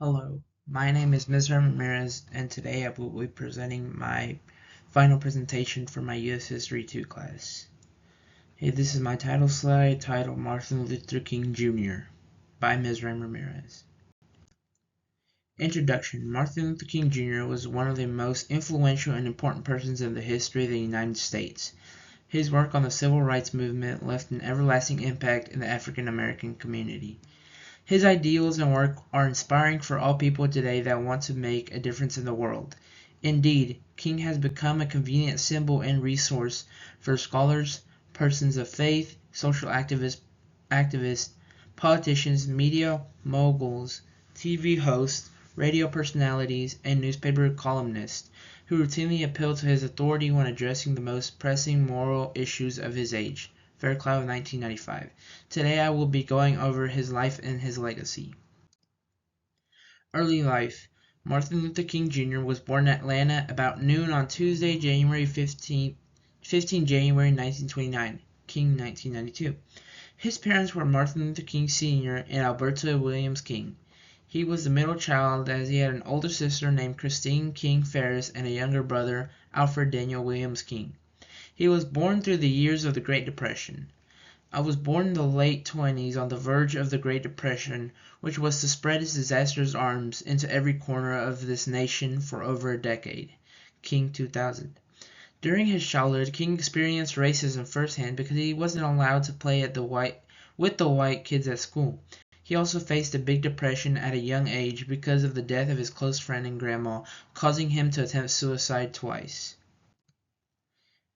Hello, my name is Mr. Ramirez, and today I will be presenting my final presentation for my U.S. History 2 class. Hey, this is my title slide titled Martin Luther King Jr. by Ms. Ramirez. Introduction. Martin Luther King Jr. was one of the most influential and important persons in the history of the United States. His work on the civil rights movement left an everlasting impact in the African American community. His ideals and work are inspiring for all people today that want to make a difference in the world. Indeed, King has become a convenient symbol and resource for scholars, persons of faith, social activists, politicians, media moguls, TV hosts, radio personalities, and newspaper columnists who routinely appeal to his authority when addressing the most pressing moral issues of his age. Fairclough, 1995. Today I will be going over his life and his legacy. Early life. Martin Luther King Jr. was born in Atlanta about noon on Tuesday, January 15 January 1929, King 1992. His parents were Martin Luther King Sr. and Alberta Williams King. He was the middle child as he had an older sister named Christine King Ferris and a younger brother, Alfred Daniel Williams King. He was born through the years of the Great Depression. I was born in the late 20s on the verge of the Great Depression, which was to spread its disastrous arms into every corner of this nation for over a decade. King 2000. During his childhood, King experienced racism firsthand because he wasn't allowed to play with the white kids at school. He also faced a big depression at a young age because of the death of his close friend and grandma, causing him to attempt suicide twice.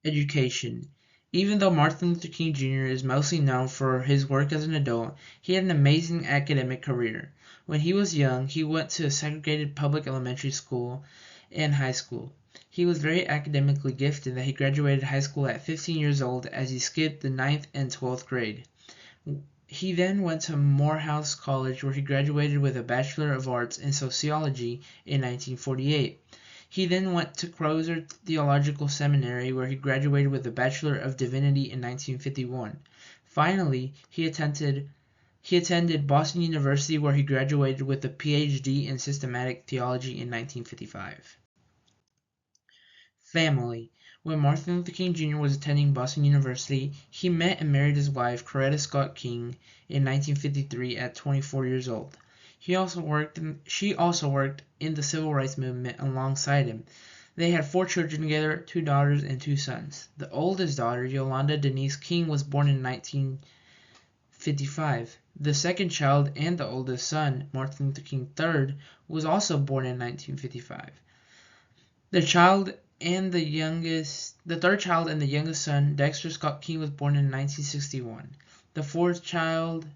Education. Even though Martin Luther King Jr. is mostly known for his work as an adult, he had an amazing academic career. When he was young, he went to a segregated public elementary school and high school. He was very academically gifted that he graduated high school at 15 years old as he skipped the 9th and 12th grade. He then went to Morehouse College where he graduated with a Bachelor of Arts in Sociology in 1948. He then went to Crozer Theological Seminary where he graduated with a Bachelor of Divinity in 1951. Finally, he attended Boston University where he graduated with a Ph.D. in Systematic Theology in 1955. Family. When Martin Luther King Jr. was attending Boston University, he met and married his wife, Coretta Scott King, in 1953 at 24 years old. She also worked in the civil rights movement alongside him. They had 4 children together, 2 daughters and 2 sons. The oldest daughter, Yolanda Denise King, was born in 1955. The second child and the oldest son, Martin Luther King III, was also born in 1955. The third child and the youngest son, Dexter Scott King, was born in 1961. The fourth child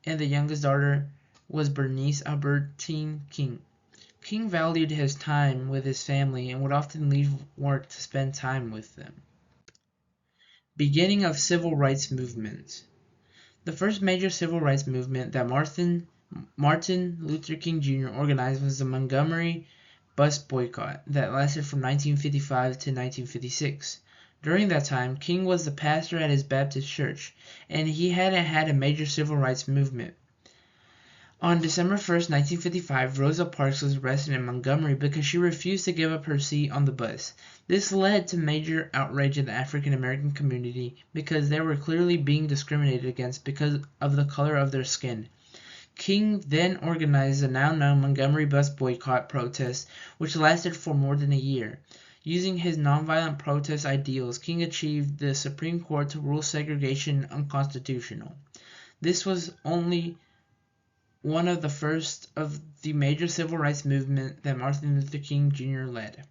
and the youngest daughter was Bernice Albertine King. King valued his time with his family and would often leave work to spend time with them. Beginning of Civil Rights Movement. The first major civil rights movement that Martin Luther King Jr. organized was the Montgomery bus boycott that lasted from 1955 to 1956. During that time, King was the pastor at his Baptist church, and he hadn't had a major civil rights movement. On December 1st, 1955, Rosa Parks was arrested in Montgomery because she refused to give up her seat on the bus. This led to major outrage in the African American community because they were clearly being discriminated against because of the color of their skin. King then organized the now-known Montgomery bus boycott protest, which lasted for more than a year. Using his nonviolent protest ideals, King achieved the Supreme Court to rule segregation unconstitutional. This was only one of the first of the major civil rights movement that Martin Luther King Jr. led.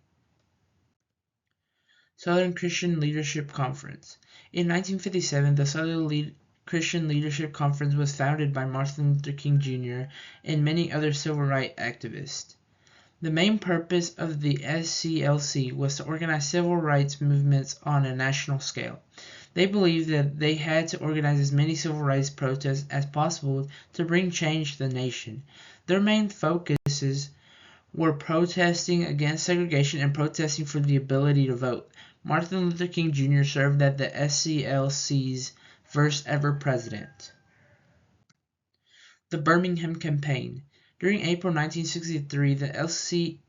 Southern Christian Leadership Conference. In 1957, the Southern Christian Leadership Conference was founded by Martin Luther King Jr. and many other civil rights activists. The main purpose of the SCLC was to organize civil rights movements on a national scale. They believed that they had to organize as many civil rights protests as possible to bring change to the nation. Their main focuses were protesting against segregation and protesting for the ability to vote. Martin Luther King Jr. served as the SCLC's first ever president. The Birmingham Campaign. During April 1963, the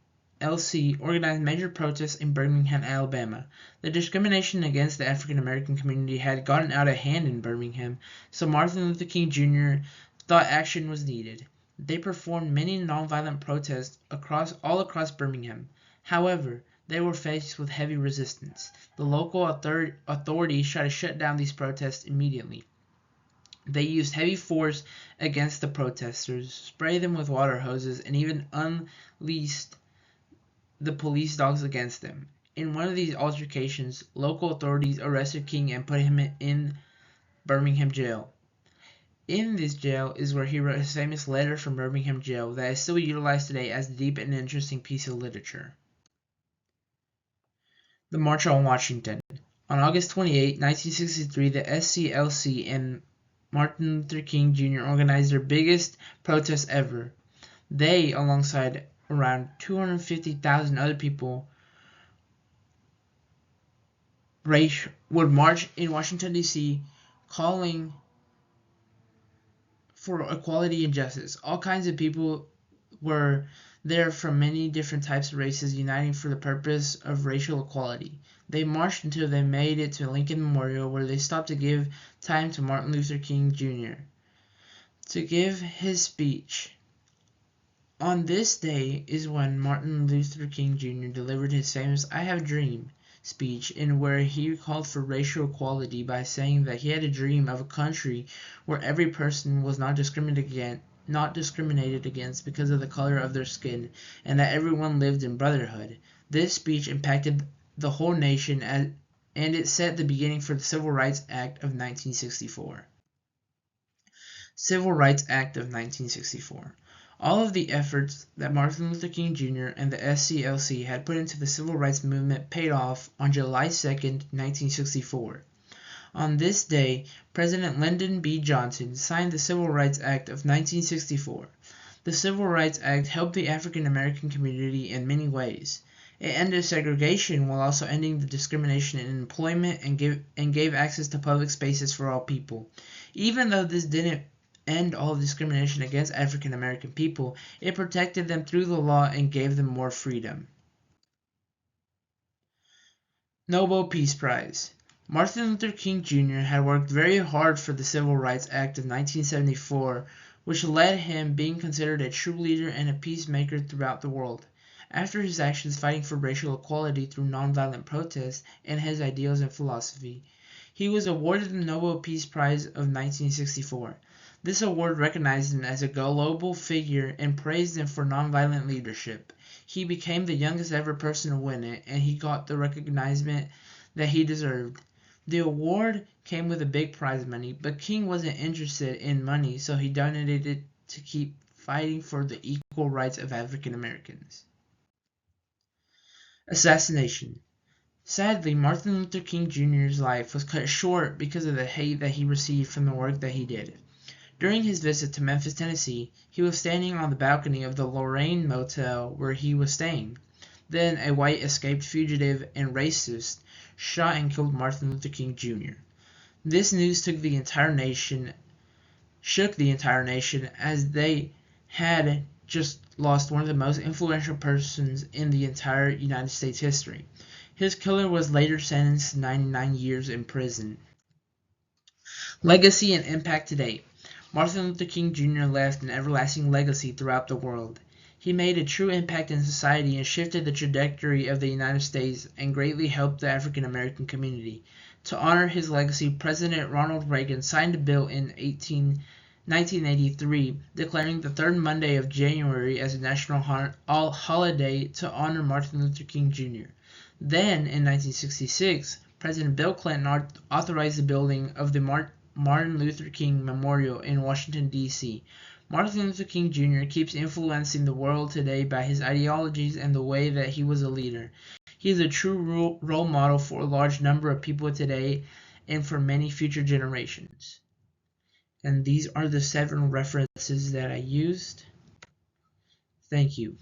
LC organized major protests in Birmingham, Alabama. The discrimination against the African American community had gotten out of hand in Birmingham, so Martin Luther King Jr. thought action was needed. They performed many nonviolent protests all across Birmingham. However, they were faced with heavy resistance. The local authorities tried to shut down these protests immediately. They used heavy force against the protesters, sprayed them with water hoses, and even unleashed the police dogs against them. In one of these altercations, local authorities arrested King and put him in Birmingham jail. In this jail is where he wrote his famous letter from Birmingham jail that is still utilized today as a deep and interesting piece of literature. The March on Washington. On August 28, 1963, the SCLC and Martin Luther King Jr. organized their biggest protest ever. They, alongside around 250,000 other people, would march in Washington, D.C., calling for equality and justice. All kinds of people were there from many different types of races, uniting for the purpose of racial equality. They marched until they made it to Lincoln Memorial, where they stopped to give time to Martin Luther King Jr. to give his speech. On this day is when Martin Luther King Jr. delivered his famous "I Have a Dream" speech, in where he called for racial equality by saying that he had a dream of a country where every person was not discriminated against because of the color of their skin, and that everyone lived in brotherhood. This speech impacted the whole nation, and it set the beginning for the Civil Rights Act of 1964. Civil Rights Act of 1964. All of the efforts that Martin Luther King Jr. and the SCLC had put into the civil rights movement paid off on July 2, 1964. On this day, President Lyndon B. Johnson signed the Civil Rights Act of 1964. The Civil Rights Act helped the African American community in many ways. It ended segregation while also ending the discrimination in employment and gave access to public spaces for all people. Even though this didn't end all discrimination against African American people, it protected them through the law and gave them more freedom. Nobel Peace Prize. Martin Luther King Jr. had worked very hard for the Civil Rights Act of 1974, which led him being considered a true leader and a peacemaker throughout the world. After his actions fighting for racial equality through nonviolent protest and his ideals and philosophy, he was awarded the Nobel Peace Prize of 1964. This award recognized him as a global figure and praised him for nonviolent leadership. He became the youngest ever person to win it, and he got the recognition that he deserved. The award came with a big prize money, but King wasn't interested in money, so he donated it to keep fighting for the equal rights of African Americans. Assassination. Sadly, Martin Luther King Jr.'s life was cut short because of the hate that he received from the work that he did. During his visit to Memphis, Tennessee, he was standing on the balcony of the Lorraine Motel where he was staying. Then a white escaped fugitive and racist shot and killed Martin Luther King Jr. This news shook the entire nation as they had just lost one of the most influential persons in the entire United States history. His killer was later sentenced to 99 years in prison. Legacy and impact today. Martin Luther King Jr. left an everlasting legacy throughout the world. He made a true impact in society and shifted the trajectory of the United States and greatly helped the African American community. To honor his legacy, President Ronald Reagan signed a bill in 1983 declaring the third Monday of January as a national holiday to honor Martin Luther King Jr. Then, in 1966, President Bill Clinton authorized the building of the Martin Luther King Memorial in Washington, D.C. Martin Luther King Jr. keeps influencing the world today by his ideologies and the way that he was a leader. He is a true role model for a large number of people today and for many future generations. And these are the 7 references that I used. Thank you.